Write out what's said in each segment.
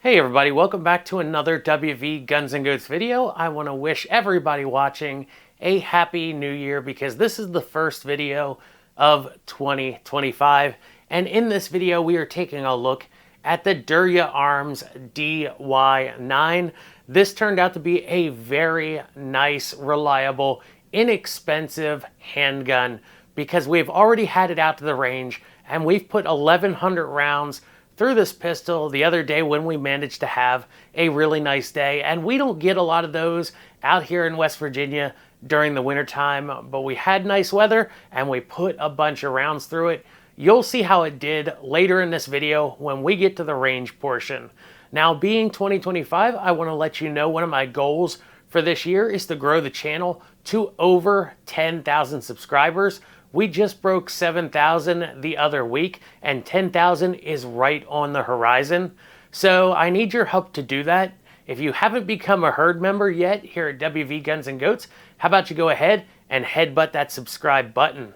Hey everybody, welcome back to another WV Guns and Goats video. I want to wish everybody watching a happy new year because this is the first video of 2025. And in this video, we are taking a look at the Derya Arms DY9. This turned out to be a very nice, reliable, inexpensive handgun because we've already had it out to the range and we've put 1,100 rounds through this pistol the other day when we managed to have a really nice day. And we don't get a lot of those out here in West Virginia during the wintertime, but we had nice weather and we put a bunch of rounds through it. You'll see how it did later in this video when we get to the range portion. Now, being 2025, I want to let you know one of my goals for this year is to grow the channel to over 10,000 subscribers. We just broke 7,000 the other week, and 10,000 is right on the horizon. So I need your help to do that. If you haven't become a herd member yet here at WV Guns and Goats, how about you go ahead and headbutt that subscribe button.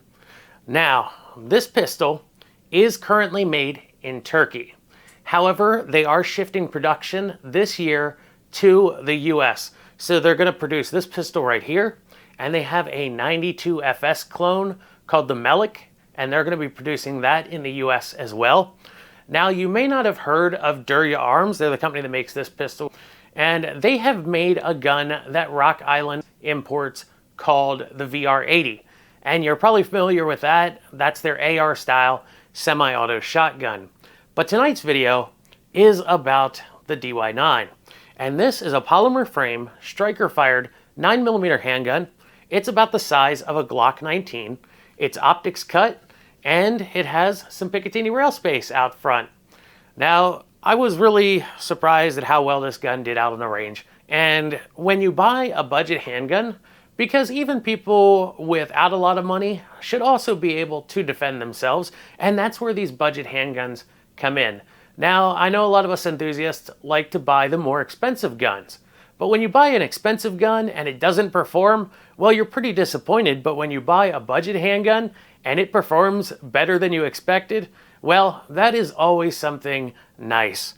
Now, this pistol is currently made in Turkey. However, they are shifting production this year to the US. So they're going to produce this pistol right here, and they have a 92 FS clone called the Melik, and they're going to be producing that in the US as well. Now, you may not have heard of Derya Arms. They're the company that makes this pistol, and they have made a gun that Rock Island imports called the VR80. And you're probably familiar with that. That's their AR style semi-auto shotgun. But tonight's video is about the DY9. And this is a polymer frame, striker fired 9mm handgun. It's about the size of a Glock 19. It's optics cut, and it has some Picatinny rail space out front. Now, I was really surprised at how well this gun did out on the range. And when you buy a budget handgun, because even people without a lot of money should also be able to defend themselves, and that's where these budget handguns come in. Now, I know a lot of us enthusiasts like to buy the more expensive guns. But when you buy an expensive gun and it doesn't perform, well, you're pretty disappointed. But when you buy a budget handgun and it performs better than you expected, well, that is always something nice.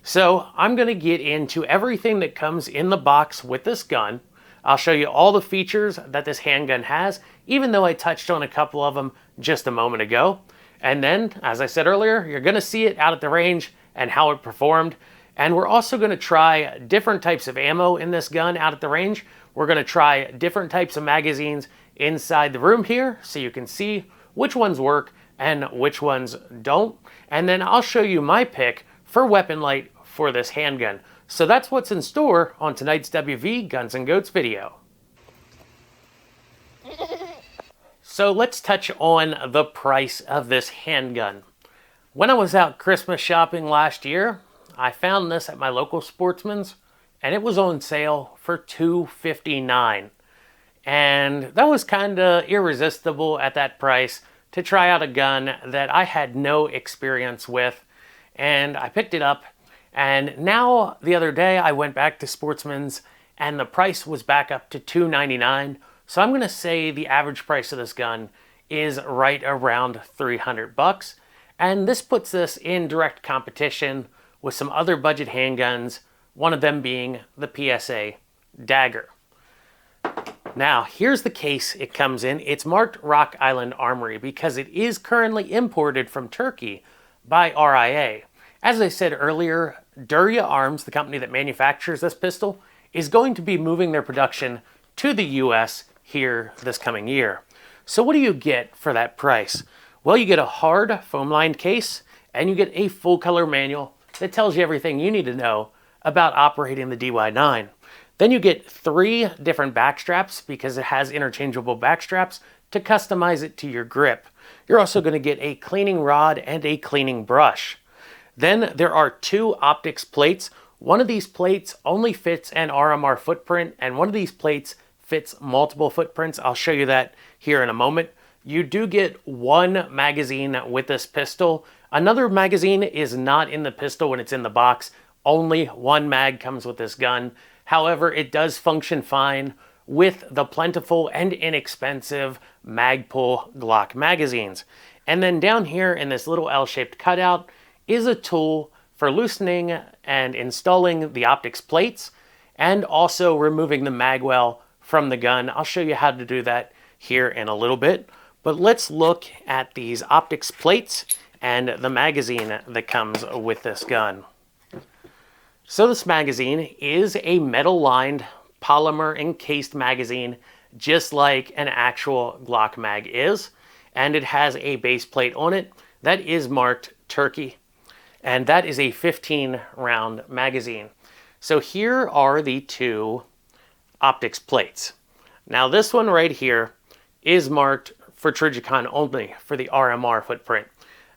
So I'm going to get into everything that comes in the box with this gun. I'll show you all the features that this handgun has, even though I touched on a couple of them just a moment ago. And then, as I said earlier, you're going to see it out at the range and how it performed. And we're also going to try different types of ammo in this gun out at the range. We're going to try different types of magazines inside the room here so you can see which ones work and which ones don't. And then I'll show you my pick for weapon light for this handgun. So that's what's in store on tonight's WV Guns and Goats video. So let's touch on the price of this handgun. When I was out Christmas shopping last year, I found this at my local Sportsman's, and it was on sale for $259. And that was kind of irresistible at that price to try out a gun that I had no experience with. And I picked it up, and now the other day I went back to Sportsman's and the price was back up to $299. So I'm going to say the average price of this gun is right around $300. And this puts this in direct competition with some other budget handguns, one of them being the PSA Dagger. Now, here's the case it comes in. It's marked Rock Island Armory because it is currently imported from Turkey by RIA. As I said earlier, Derya Arms, the company that manufactures this pistol, is going to be moving their production to the US here this coming year. So what do you get for that price? Well, you get a hard foam-lined case, and you get a full-color manual that tells you everything you need to know about operating the DY9. Then you get 3 different back straps because it has interchangeable back straps to customize it to your grip. You're also going to get a cleaning rod and a cleaning brush. Then there are 2 optics plates. One of these plates only fits an RMR footprint, and one of these plates fits multiple footprints. I'll show you that here in a moment. You do get 1 magazine with this pistol. Another magazine is not in the pistol when it's in the box. Only 1 mag comes with this gun. However, it does function fine with the plentiful and inexpensive Magpul Glock magazines. And then down here in this little L-shaped cutout is a tool for loosening and installing the optics plates and also removing the magwell from the gun. I'll show you how to do that here in a little bit. But let's look at these optics plates and the magazine that comes with this gun. So this magazine is a metal-lined, polymer-encased magazine, just like an actual Glock mag is. And it has a base plate on it that is marked Turkey. And that is a 15-round magazine. So here are the two optics plates. Now this one right here is marked for Trijicon only, for the RMR footprint.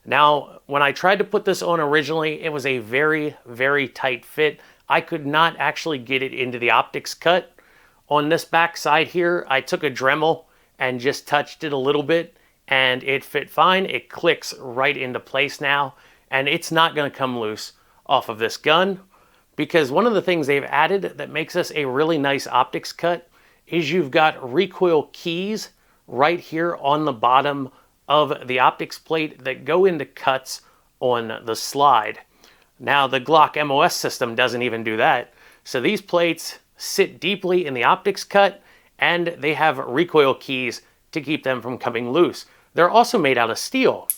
Now, when I tried to put this on originally, it was a very, very tight fit. I could not actually get it into the optics cut. On this back side here, I took a Dremel and just touched it a little bit, and it fit fine. It clicks right into place now, and it's not going to come loose off of this gun, because one of the things they've added that makes this a really nice optics cut is you've got recoil keys right here on the bottom of the optics plate that go into cuts on the slide. Now the Glock MOS system doesn't even do that. So these plates sit deeply in the optics cut, and they have recoil keys to keep them from coming loose. They're also made out of steel.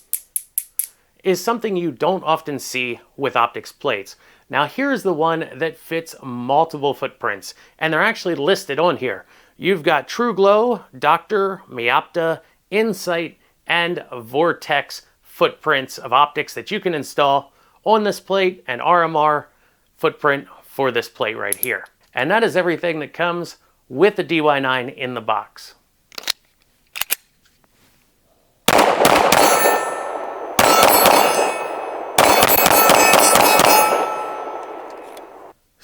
Is something you don't often see with optics plates. Now here's the one that fits multiple footprints, and they're actually listed on here. You've got True Glow, Doctor, Meopta, Insight, and Vortex footprints of optics that you can install on this plate, and RMR footprint for this plate right here. And that is everything that comes with the DY9 in the box.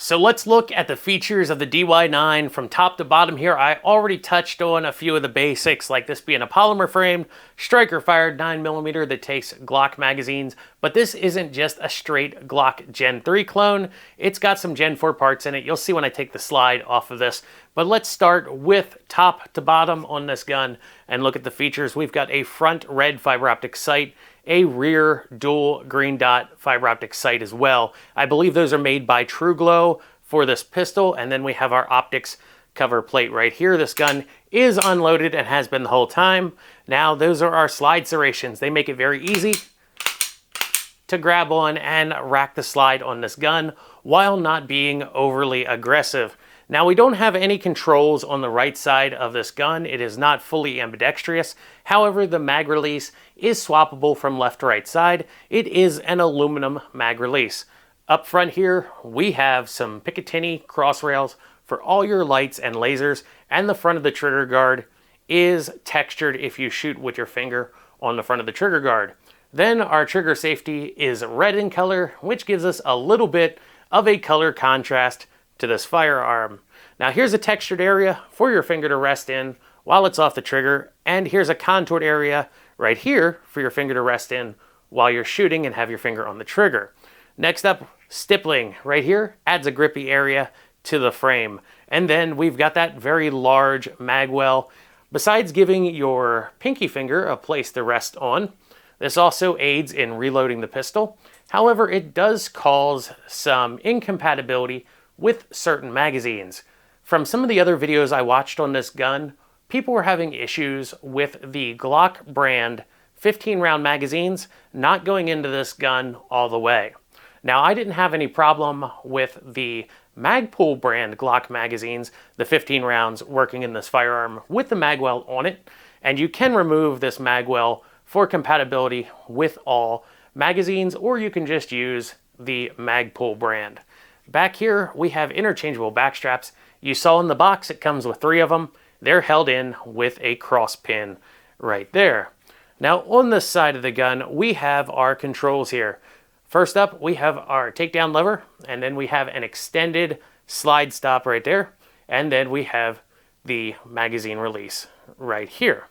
So let's look at the features of the DY9 from top to bottom here. I already touched on a few of the basics, like this being a polymer framed, striker fired 9mm that takes Glock magazines, but this isn't just a straight Glock Gen 3 clone. It's got some Gen 4 parts in it. You'll see when I take the slide off of this. But let's start with top to bottom on this gun and look at the features. We've got a front red fiber optic sight, a rear dual green dot fiber optic sight as well. I believe those are made by True Glow for this pistol, and then we have our optics cover plate right here. This gun is unloaded and has been the whole time. Now those are our slide serrations. They make it very easy to grab on and rack the slide on this gun while not being overly aggressive. Now we don't have any controls on the right side of this gun. It is not fully ambidextrous. However, the mag release is swappable from left to right side. It is an aluminum mag release. Up front here, we have some Picatinny cross rails for all your lights and lasers, and the front of the trigger guard is textured if you shoot with your finger on the front of the trigger guard. Then our trigger safety is red in color, which gives us a little bit of a color contrast to this firearm. Now here's a textured area for your finger to rest in while it's off the trigger, and here's a contoured area right here for your finger to rest in while you're shooting and have your finger on the trigger. Next up, stippling right here adds a grippy area to the frame. And then we've got that very large magwell. Besides giving your pinky finger a place to rest on, this also aids in reloading the pistol. However, it does cause some incompatibility with certain magazines. From some of the other videos I watched on this gun, people were having issues with the Glock brand 15-round magazines not going into this gun all the way. Now, I didn't have any problem with the Magpul brand Glock magazines, the 15 rounds working in this firearm with the magwell on it, and you can remove this magwell for compatibility with all magazines, or you can just use the Magpul brand. Back here, we have interchangeable back straps. You saw in the box, it comes with 3 of them. They're held in with a cross pin right there. Now, on this side of the gun, we have our controls here. First up, we have our takedown lever, and then we have an extended slide stop right there, and then we have the magazine release right here.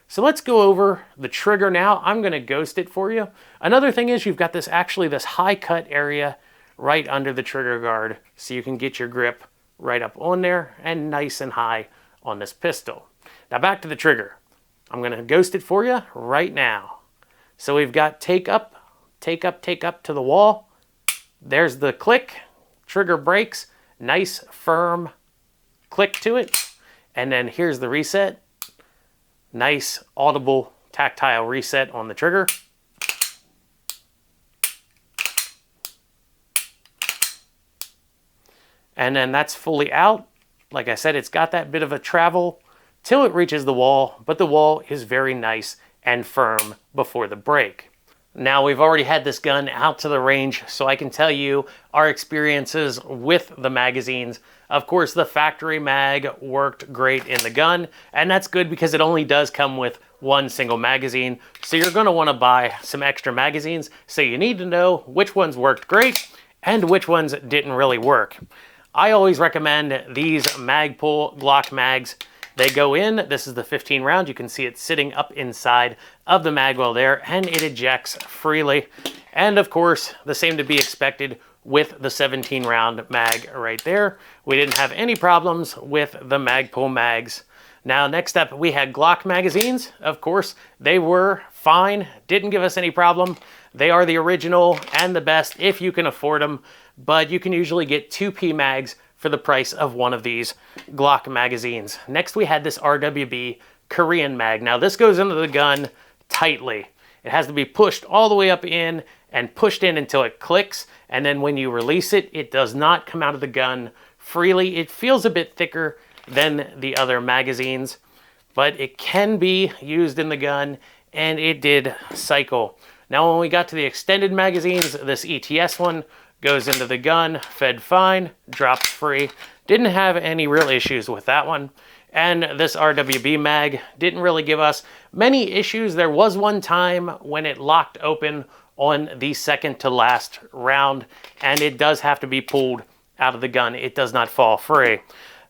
So let's go over the trigger now. I'm going to ghost it for you. Another thing is you've got this high cut area right under the trigger guard, so you can get your grip right up on there and nice and high on this pistol. Now back to the trigger. I'm going to ghost it for you right now. So we've got take up to the wall, There's the click, trigger breaks, nice firm click to it. And then here's the reset. Nice audible tactile reset on the trigger. And then that's fully out. Like I said, it's got that bit of a travel till it reaches the wall, but the wall is very nice and firm before the break. Now, we've already had this gun out to the range, so I can tell you our experiences with the magazines. Of course, the factory mag worked great in the gun, and that's good because it only does come with one single magazine. So you're going to want to buy some extra magazines, so you need to know which ones worked great and which ones didn't really work. I always recommend these Magpul Glock mags. They go in, this is the 15 round, you can see it sitting up inside of the magwell there, and it ejects freely. And of course, the same to be expected with the 17 round mag right there. We didn't have any problems with the Magpul mags. Now, next up, we had Glock magazines. Of course, they were fine, didn't give us any problem. They are the original and the best if you can afford them, but you can usually get 2P mags for the price of one of these Glock magazines. Next, we had this RWB Korean mag. Now, this goes into the gun tightly. It has to be pushed all the way up in and pushed in until it clicks, and then when you release it, it does not come out of the gun freely. It feels a bit thicker than the other magazines, but it can be used in the gun, and it did cycle. Now, when we got to the extended magazines, this ETS one goes into the gun, fed fine, drops free. Didn't have any real issues with that one. And this RWB mag didn't really give us many issues. There was one time when it locked open on the second to last round, and it does have to be pulled out of the gun. It does not fall free.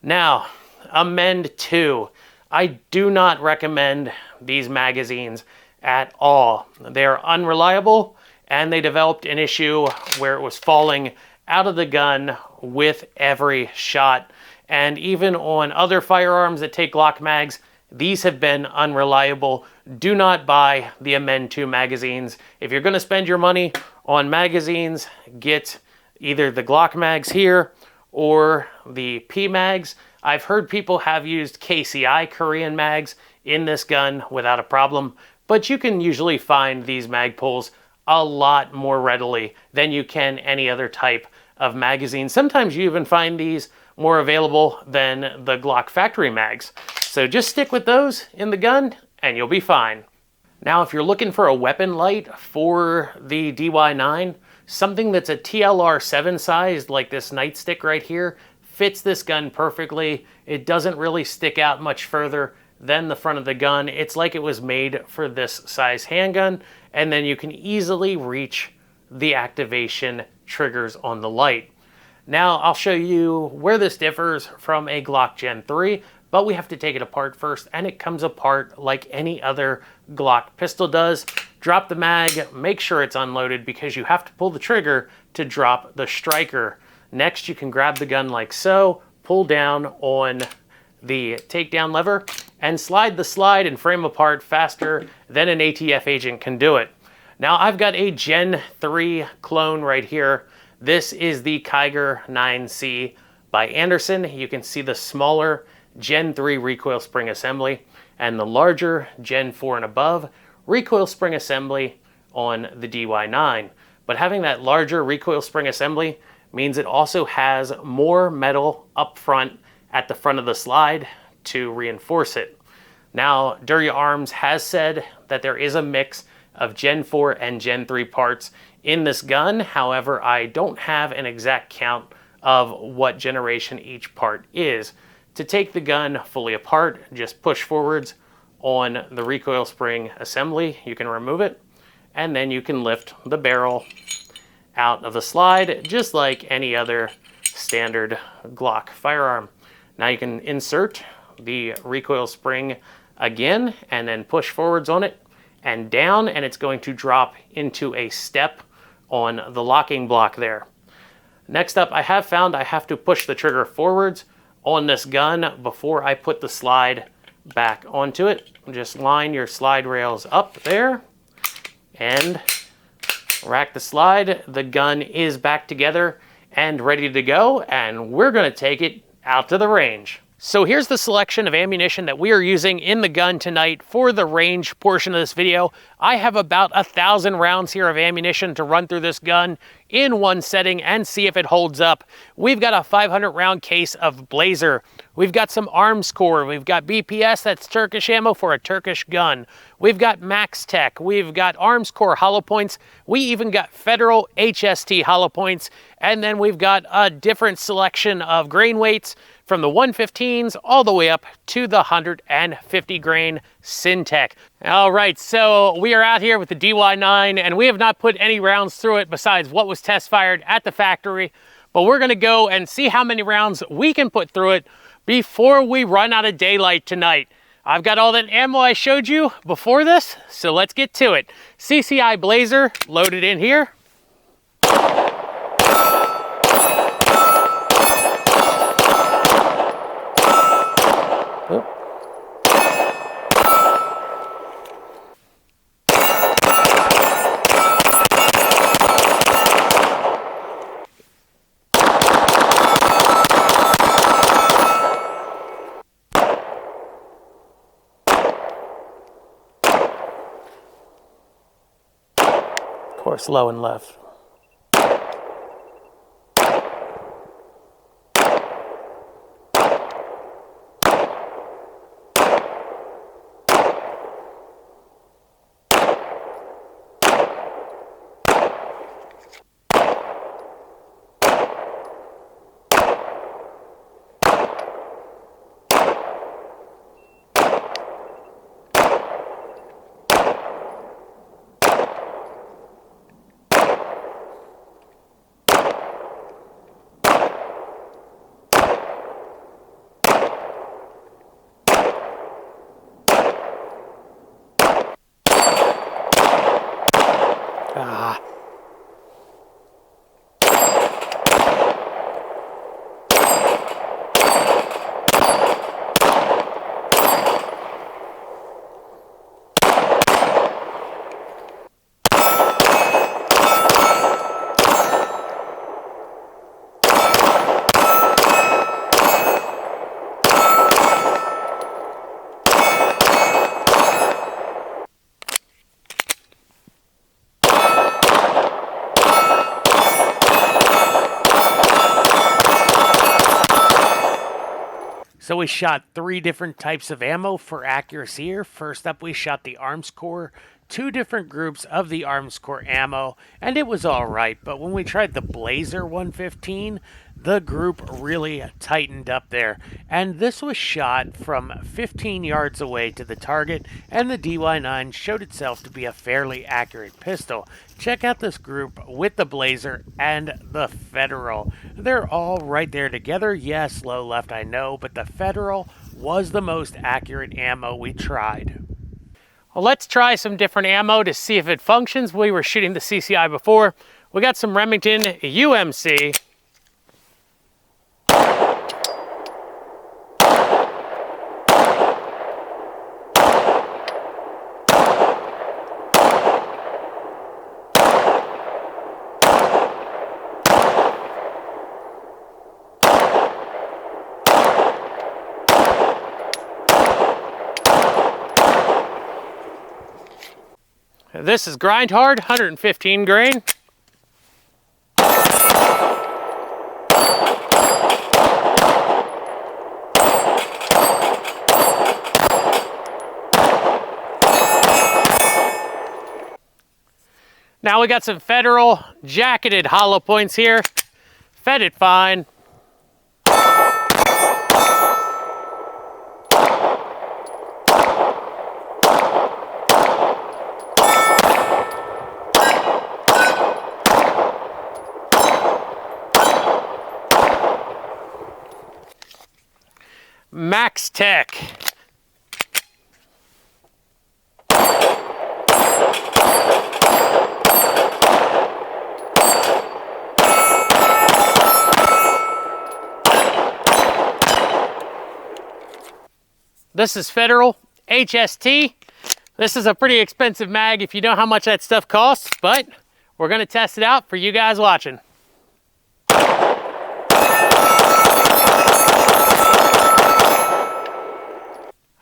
Now, Amend 2. I do not recommend these magazines at all. They're unreliable, and they developed an issue where it was falling out of the gun with every shot. And even on other firearms that take Glock mags, these have been unreliable. Do not buy the Amend 2 magazines. If you're going to spend your money on magazines, get either the Glock mags here or the P mags. I've heard people have used KCI Korean mags in this gun without a problem, but you can usually find these Magpuls a lot more readily than you can any other type of magazine. Sometimes you even find these more available than the Glock factory mags. So just stick with those in the gun and you'll be fine. Now, if you're looking for a weapon light for the DY9, something that's a TLR 7 sized, like this nightstick right here, fits this gun perfectly. It doesn't really stick out much further than the front of the gun. It's like it was made for this size handgun, and then you can easily reach the activation triggers on the light. Now, I'll show you where this differs from a Glock Gen 3, but we have to take it apart first, and it comes apart like any other Glock pistol does. Drop the mag, make sure it's unloaded because you have to pull the trigger to drop the striker. Next, you can grab the gun like so, pull down on the takedown lever, and slide the slide and frame apart faster than an ATF agent can do it. Now, I've got a Gen 3 clone right here. This is the Kiger 9C by Anderson. You can see the smaller Gen 3 recoil spring assembly and the larger Gen 4 and above recoil spring assembly on the DY9. But having that larger recoil spring assembly means it also has more metal up front at the front of the slide to reinforce it. Now, Derya Arms has said that there is a mix of Gen 4 and Gen 3 parts in this gun. However, I don't have an exact count of what generation each part is. To take the gun fully apart, just push forwards on the recoil spring assembly. You can remove it, and then you can lift the barrel out of the slide, just like any other standard Glock firearm. Now you can insert the recoil spring again, and then push forwards on it and down, and it's going to drop into a step on the locking block there. Next up, I have found I have to push the trigger forwards on this gun before I put the slide back onto it. Just line your slide rails up there and Rack the slide, the gun is back together and ready to go, and we're gonna take it out to the range. So here's the selection of ammunition that we are using in the gun tonight for the range portion of this video. I have about 1,000 rounds here of ammunition to run through this gun in one setting and see if it holds up. We've got a 500 round case of Blazer. We've got some Arms Core. We've got BPS, that's Turkish ammo for a Turkish gun. We've got Max Tech. We've got Arms Core hollow points. We even got Federal HST hollow points. And then we've got a different selection of grain weights from the 115s all the way up to the 150 grain Syntech. All right, so we are out here with the DY9 and we have not put any rounds through it besides what was test fired at the factory, but we're gonna go and see how many rounds we can put through it before we run out of daylight tonight. I've got all that ammo I showed you before this, so let's get to it. CCI Blazer loaded in here. Of course, low and left. So we shot 3 different types of ammo for accuracy here. First up, we shot the Arms Core, 2 different groups of the Arms Core ammo, and it was all right. But when we tried the Blazer 115, the group really tightened up there. And this was shot from 15 yards away to the target, and the DY9 showed itself to be a fairly accurate pistol. Check out this group with the Blazer and the Federal. They're all right there together. Yes, low left, I know, but the Federal was the most accurate ammo we tried. Well, let's try some different ammo to see if it functions. We were shooting the CCI before. We got some Remington UMC. This is Grind Hard, 115 grain. Now we got some Federal jacketed hollow points here. Fed it fine. Max Tech. This is Federal HST. This is a pretty expensive mag if you know how much that stuff costs, but we're going to test it out for you guys watching.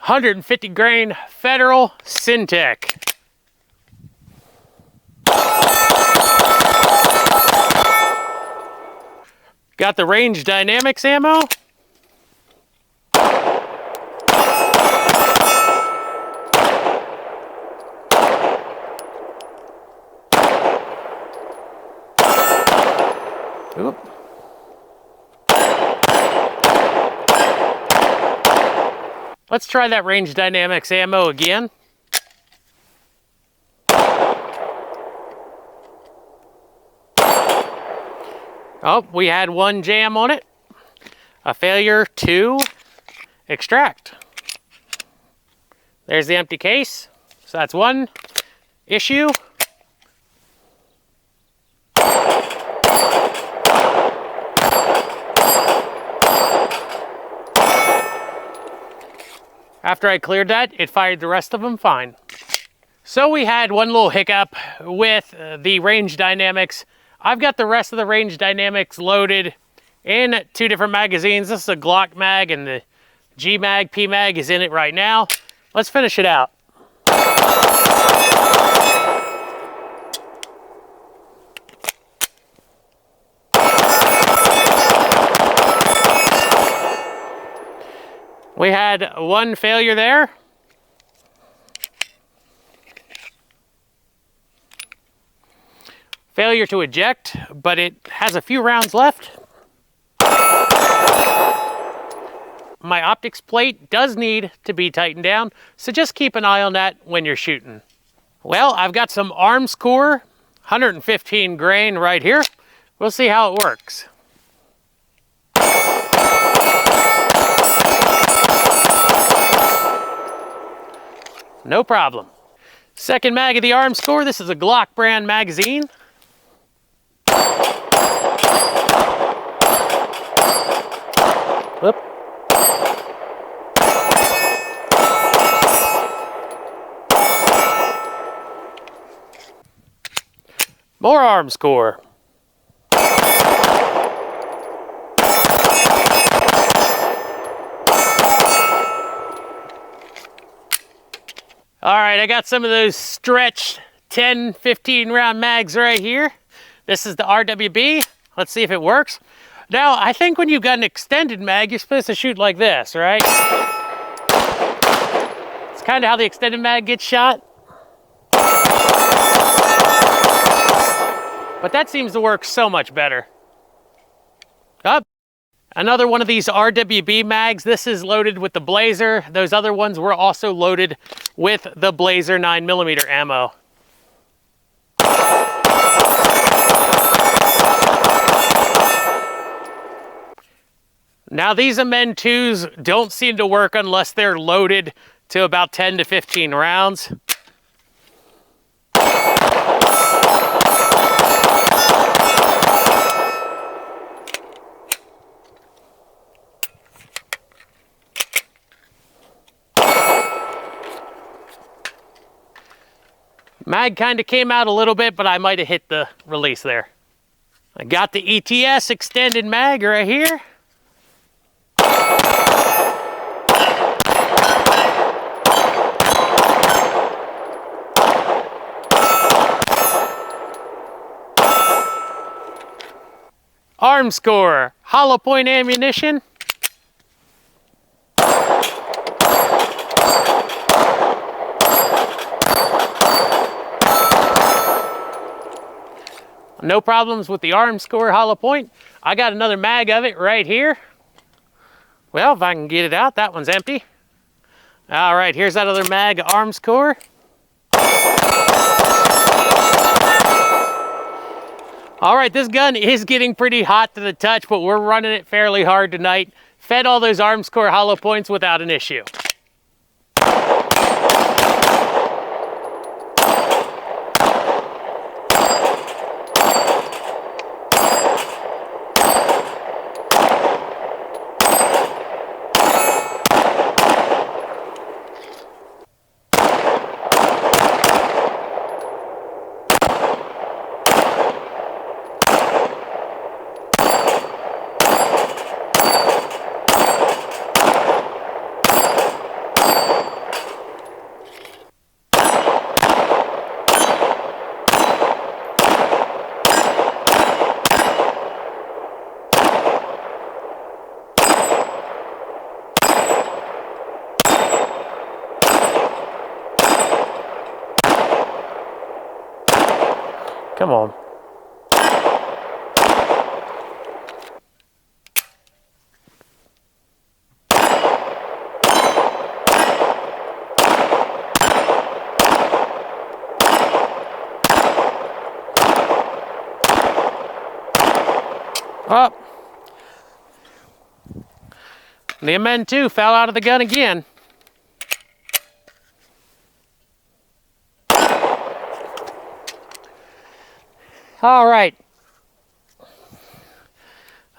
150 grain Federal Syntech. Got the Range Dynamics ammo. Oop. Let's try that Range Dynamics ammo again. Oh, we had one jam on it. A failure to extract. There's the empty case. So that's one issue. After I cleared that, it fired the rest of them fine. So we had one little hiccup with the Range Dynamics. I've got the rest of the Range Dynamics loaded in 2 different magazines. This is a Glock mag and the G mag, P mag is in it right now. Let's finish it out. We had one failure there. Failure to eject, but it has a few rounds left. My optics plate does need to be tightened down, so just keep an eye on that when you're shooting. Well, I've got some Armscore 115 grain right here. We'll see how it works. No problem. Second mag of the Armscore. This is a Glock brand magazine. Whoop. More Armscore. All right, I got some of those stretched 10, 15 round mags right here. This is the RWB. Let's see if it works. Now, I think when you've got an extended mag, you're supposed to shoot like this, right? It's kind of how the extended mag gets shot. But that seems to work so much better. Up. Another one of these RWB mags. This is loaded with the Blazer. Those other ones were also loaded with the Blazer 9mm ammo. Now these Amend 2s don't seem to work unless they're loaded to about 10 to 15 rounds. Mag kind of came out a little bit, but I might have hit the release there. I got the ETS extended mag right here. Armscore hollow point ammunition. No problems with the Armscore hollow point. I got another mag of it right here. Well, if I can get it out, that one's empty. All right, here's that other mag Armscore. All right, this gun is getting pretty hot to the touch, but we're running it fairly hard tonight. Fed all those Armscore hollow points without an issue. Come on. Up. The MN2 fell out of the gun again. All right.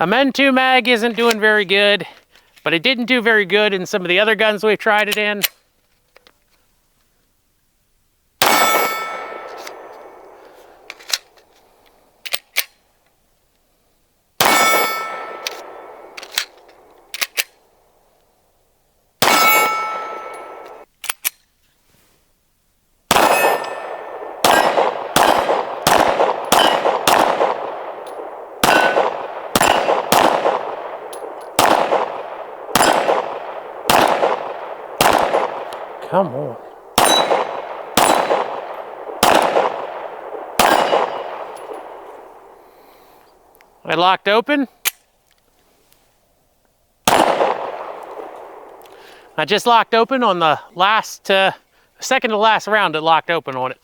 MN2 mag isn't doing very good, but it didn't do very good in some of the other guns we've tried it in. Come on. I locked open. I just locked open on the last, second to last round. It locked open on it.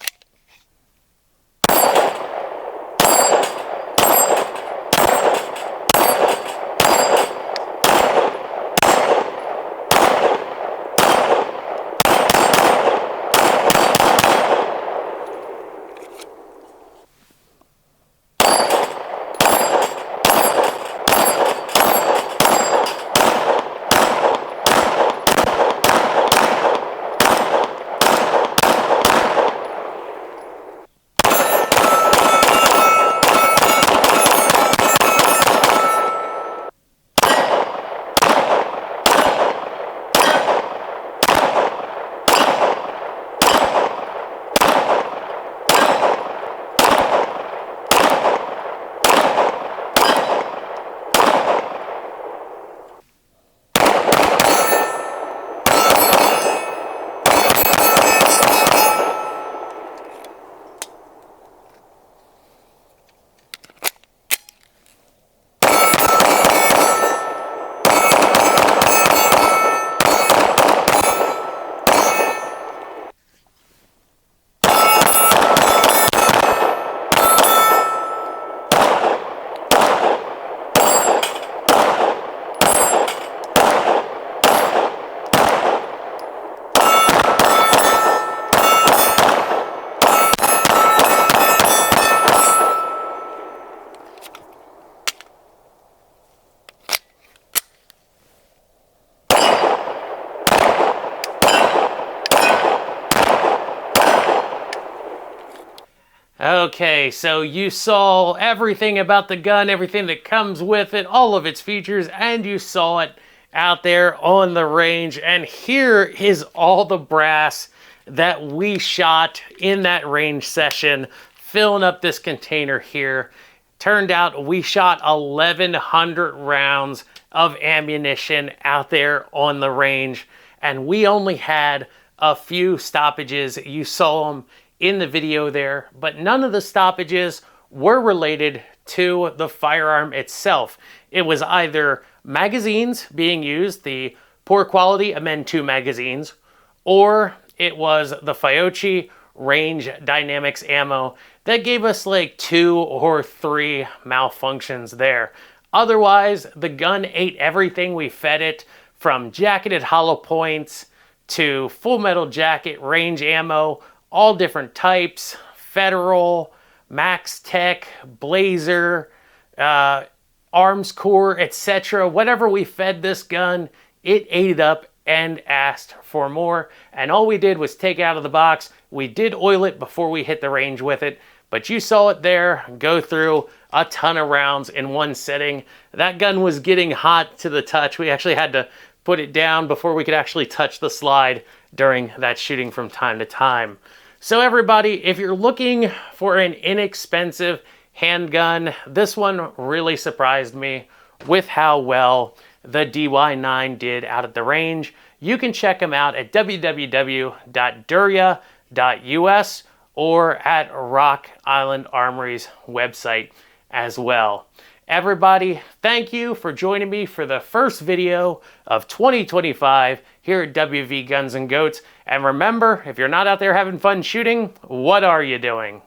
Okay, so you saw everything about the gun, everything that comes with it, all of its features, and you saw it out there on the range. And here is all the brass that we shot in that range session, filling up this container here. Turned out we shot 1,100 rounds of ammunition out there on the range, and we only had a few stoppages. You saw them in the video there, but none of the stoppages were related to the firearm itself. It was either magazines being used, the poor quality MN2 magazines, or it was the Fiocchi Range Dynamics ammo that gave us like 2 or 3 malfunctions there. Otherwise, the gun ate everything we fed it, from jacketed hollow points to full metal jacket range ammo, all different types, Federal, Max Tech, Blazer, Arms Corps, etc. Whatever we fed this gun, it ate it up and asked for more. And all we did was take it out of the box. We did oil it before we hit the range with it, but you saw it there go through a ton of rounds in one sitting. That gun was getting hot to the touch. We actually had to put it down before we could actually touch the slide during that shooting from time to time. So everybody, if you're looking for an inexpensive handgun, this one really surprised me with how well the DY9 did out at the range. You can check them out at www.derya.us, or at Rock Island Armory's website as well. Everybody, thank you for joining me for the first video of 2025 here at WV Guns and Goats. And remember, if you're not out there having fun shooting, what are you doing?